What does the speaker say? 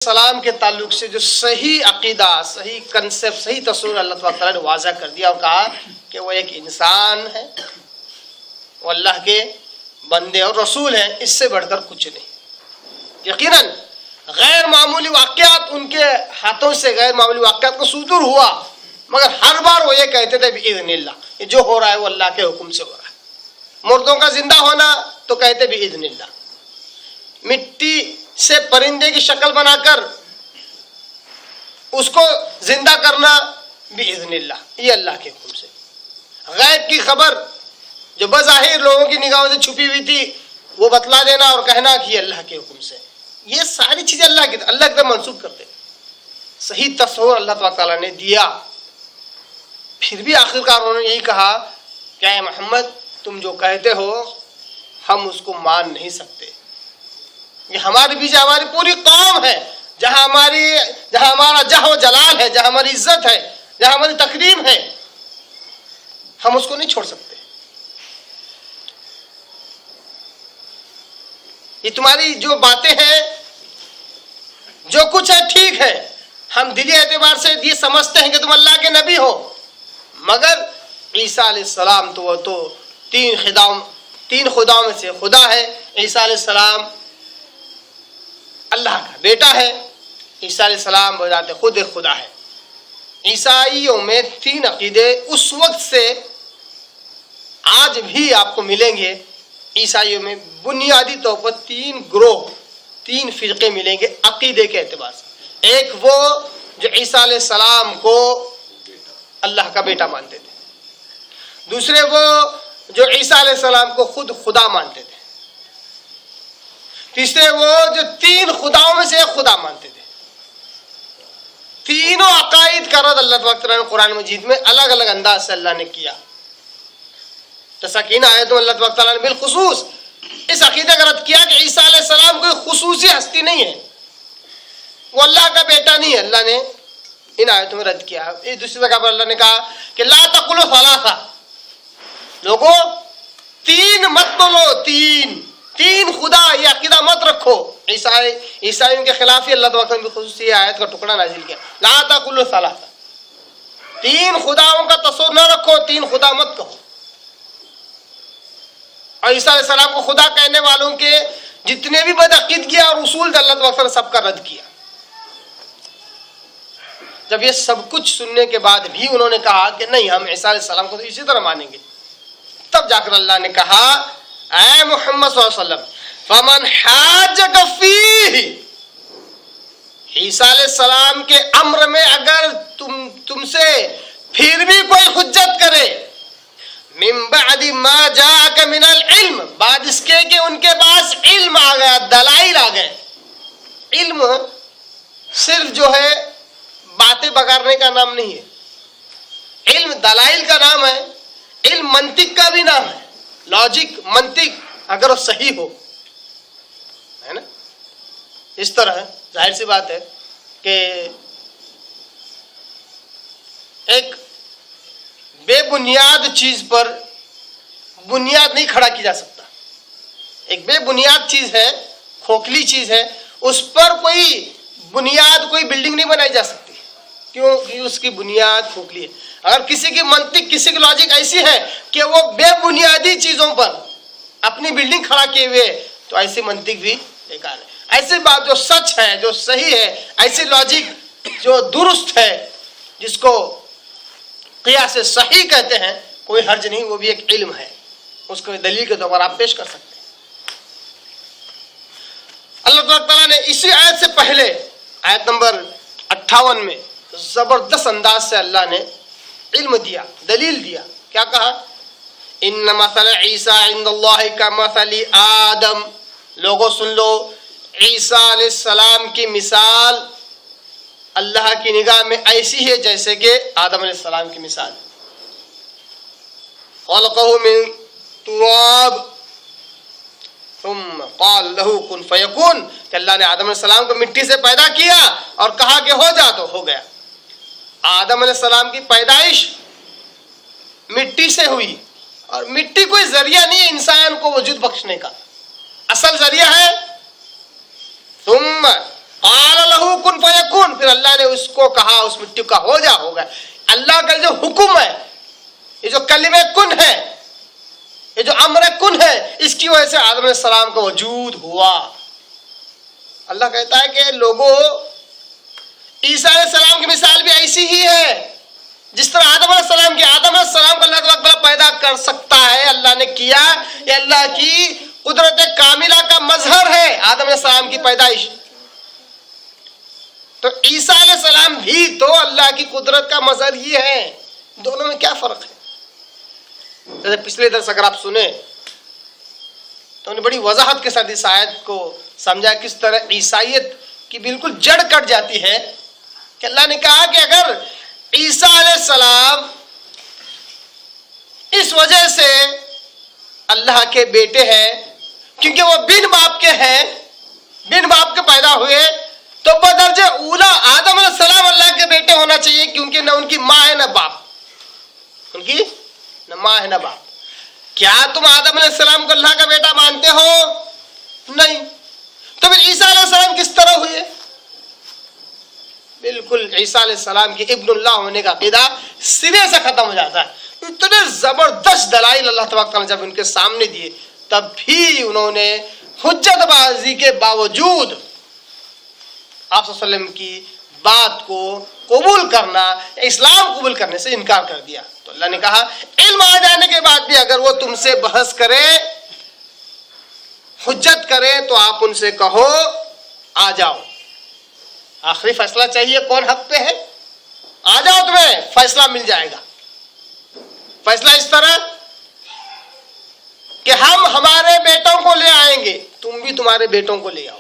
السلام کے تعلق سے جو صحیح عقیدہ، صحیح کنسیپٹ، صحیح تصور اللہ تعالیٰ نے واضح کر دیا اور کہا کہ وہ ایک انسان ہے، وہ اللہ کے بندے اور رسول ہیں، اس سے بڑھ کر کچھ نہیں۔ یقیناً غیر معمولی واقعات ان کے ہاتھوں سے، غیر معمولی واقعات کو صدور ہوا، مگر ہر بار وہ یہ کہتے تھے بِإِذْنِ اللَّهِ، یہ جو ہو رہا ہے وہ اللہ کے حکم سے ہو رہا ہے۔ مردوں کا زندہ ہونا تو کہتے بِإِذْنِ اللَّهِ، مٹی سے پرندے کی شکل بنا کر اس کو زندہ کرنا بِإِذْنِ اللَّهِ، یہ اللہ کے حکم سے۔ غیب کی خبر جو بظاہر لوگوں کی نگاہوں سے چھپی ہوئی تھی وہ بتلا دینا اور کہنا کہ یہ اللہ کے حکم سے، یہ ساری چیزیں اللہ کی طرف منسوب کرتے۔ صحیح تصور اللہ تعالیٰ نے دیا، پھر بھی آخرکار انہوں نے یہی کہا کہ اے محمد تم جو کہتے ہو ہم اس کو مان نہیں سکتے، یہ ہمارے پیچھے ہماری پوری قوم ہے، جہاں ہمارا جہ و جلال ہے، جہاں ہماری عزت ہے، جہاں ہماری تکریم ہے، ہم اس کو نہیں چھوڑ سکتے۔ یہ تمہاری جو باتیں ہیں، جو کچھ ہے ٹھیک ہے، ہم دلی اعتبار سے یہ سمجھتے ہیں کہ تم اللہ کے نبی ہو، مگر عیسیٰ علیہ السلام تو وہ تو تین خداؤں میں سے خدا ہے۔ عیسیٰ علیہ السلام اللہ کا بیٹا ہے، عیسیٰ علیہ السلام بذات خود ایک خدا ہے۔ عیسائیوں میں تین عقیدے اس وقت سے آج بھی آپ کو ملیں گے۔ عیسائیوں میں بنیادی طور پر تین گروہ، تین فرقے ملیں گے عقیدے کے اعتبار سے۔ ایک وہ جو عیسیٰ علیہ السلام کو اللہ کا بیٹا مانتے تھے، دوسرے وہ جو عیسیٰ علیہ السلام کو خود خدا مانتے تھے، تیسرے وہ جو تین خداؤں میں سے ایک خدا مانتے تھے۔ تینوں عقائد کا رد اللہ تعالیٰ نے قرآن مجید میں الگ الگ انداز سے اللہ نے کیا۔ تسکین آیتوں اللہ تعالیٰ نے بالخصوص اس عقیدے کا رد کیا کہ عیسیٰ علیہ السلام کوئی خصوصی ہستی نہیں ہے، وہ اللہ کا بیٹا نہیں ہے۔ اللہ نے ان آیتوں میں رد کیا۔ اس دوسری جگہ پر اللہ نے کہا کہ لا تقولوا ثلاثہ، لوگوں تین مت بولو، تین خدا، یہ عقیدہ مت رکھو۔ عیسائیوں کے خلاف ہی اللہ تعالیٰ نے خصوصی آیت کا ٹکڑا نازل کیا، لا تقولوا ثلاثہ، تین خداؤں کا تصور نہ رکھو، تین خدا مت کہو۔ اور عیسیٰ علیہ السلام کو خدا کہنے والوں کے جتنے بھی بدعقیدگیاں اور اصول اللہ تعالیٰ نے سب کا رد کیا۔ جب یہ سب کچھ سننے کے بعد بھی انہوں نے کہا کہ نہیں، ہم عیسیٰ علیہ السلام کو تو اسی طرح مانیں گے، تب جا کر اللہ نے کہا اے محمد صلی اللہ علیہ وسلم فمن حاجک فیہ، عیسیٰ علیہ السلام کے امر میں اگر تم سے پھر بھی کوئی حجت کرے، من بعد ما جاءک من العلم، بعد اس کے کہ ان کے پاس علم آ گیا، دلائل آ گئے۔ علم صرف جو ہے باتیں بگاڑنے کا نام نہیں ہے، علم دلائل کا نام ہے، علم منطق کا بھی نام ہے۔ لاجک، منطق اگر وہ صحیح ہو، ہے نا، اس طرح ظاہر سی بات ہے کہ ایک بے بنیاد چیز پر بنیاد نہیں کھڑا کی جا سکتا۔ ایک بے بنیاد چیز ہے، کھوکھلی چیز ہے، اس پر کوئی بنیاد، کوئی بلڈنگ نہیں بنائی جا سکتی، کیونکہ اس کی بنیاد کھوکھلی ہے۔ اگر کسی کی منطق، کسی کی لاجک ایسی ہے کہ وہ بے بنیادی چیزوں پر اپنی بلڈنگ کھڑا کیے ہوئے، تو ایسی منطق بھی بیکار ہے۔ ایسی بات جو سچ ہے، جو صحیح ہے، ایسی لاجک جو درست ہے، جس کو قیاس صحیح کہتے ہیں، کوئی حرج نہیں، وہ بھی ایک علم ہے، اس کو دلیل کے طور پر آپ پیش کر سکتے ہیں۔ اللہ تعالیٰ نے اسی آیت سے پہلے آیت نمبر 58 میں زبردست انداز سے اللہ نے علم دیا، دلیل دیا۔ کیا کہا؟ ان مثل عیسیٰ عند اللہ کمثل آدم، لوگوں سن لو، عیسیٰ علیہ السلام کی مثال اللہ کی نگاہ میں ایسی ہے جیسے کہ آدم علیہ السلام کی مثال۔ خلقہ من تراب ثم قال له کن فیکون، کہ اللہ نے آدم علیہ السلام کو مٹی سے پیدا کیا اور کہا کہ ہو جا، تو ہو گیا۔ آدم علیہ السلام کی پیدائش مٹی سے ہوئی، اور مٹی کوئی ذریعہ نہیں ہے انسان کو وجود بخشنے کا، اصل ذریعہ ہے ثم قال له نے اس کو کہا اس مٹی کا ہو جا ہو گیا. اللہ کا جو حکم ہے, یہ جو کلمہ کن ہے, یہ جو امر کن ہے, اس کی وجہ سے آدم علیہ السلام کا وجود ہوا. اللہ کہتا ہے کہ لوگوں, عیسیٰ علیہ السلام کی مثال بھی ایسی ہی ہے جس طرح آدم علیہ السلام کی. آدم علیہ السلام کو اللہ تعالیٰ پیدا کر سکتا ہے, اللہ نے کیا. یہ اللہ کی قدرت کاملہ کا مظہر ہے آدم علیہ السلام کی پیدائش. تو عیسیٰ علیہ السلام بھی تو اللہ کی قدرت کا مظہر ہی ہے. دونوں میں کیا فرق ہے؟ جیسے پچھلے درس اگر آپ سنیں تو انہیں بڑی وضاحت کے ساتھ اس آیت کو سمجھا کس طرح عیسائیت کی بالکل جڑ کٹ جاتی ہے. کہ اللہ نے کہا کہ اگر عیسیٰ علیہ السلام اس وجہ سے اللہ کے بیٹے ہیں کیونکہ وہ بن باپ کے ہیں, بن باپ کے پیدا ہوئے, تو بدرجہ اولا آدم علیہ السلام اللہ کے بیٹے ہونا چاہیے کیونکہ نہ ان کی ماں ہے نہ باپ, ان کی نہ ماں ہے نہ باپ. کیا تم آدم علیہ السلام کو اللہ کا بیٹا مانتے ہو؟ نہیں. تو پھر عیسیٰ علیہ السلام کس طرح ہوئے؟ بالکل عیسیٰ علیہ السلام کے ابن اللہ ہونے کا عقیدہ سرے سے ختم ہو جاتا ہے. اتنے زبردست دلائل اللہ تبارک تعالیٰ نے جب ان کے سامنے دیے تب بھی انہوں نے حجت بازی کے باوجود آپ صلی اللہ علیہ وسلم کی بات کو قبول کرنا, اسلام قبول کرنے سے انکار کر دیا. تو اللہ نے کہا علم آ جانے کے بعد بھی اگر وہ تم سے بحث کرے, حجت کرے, تو آپ ان سے کہو آ جاؤ, آخری فیصلہ چاہیے کون حق پہ ہے, آ جاؤ تمہیں فیصلہ مل جائے گا. فیصلہ اس طرح کہ ہم ہمارے بیٹوں کو لے آئیں گے, تم بھی تمہارے بیٹوں کو لے آؤ.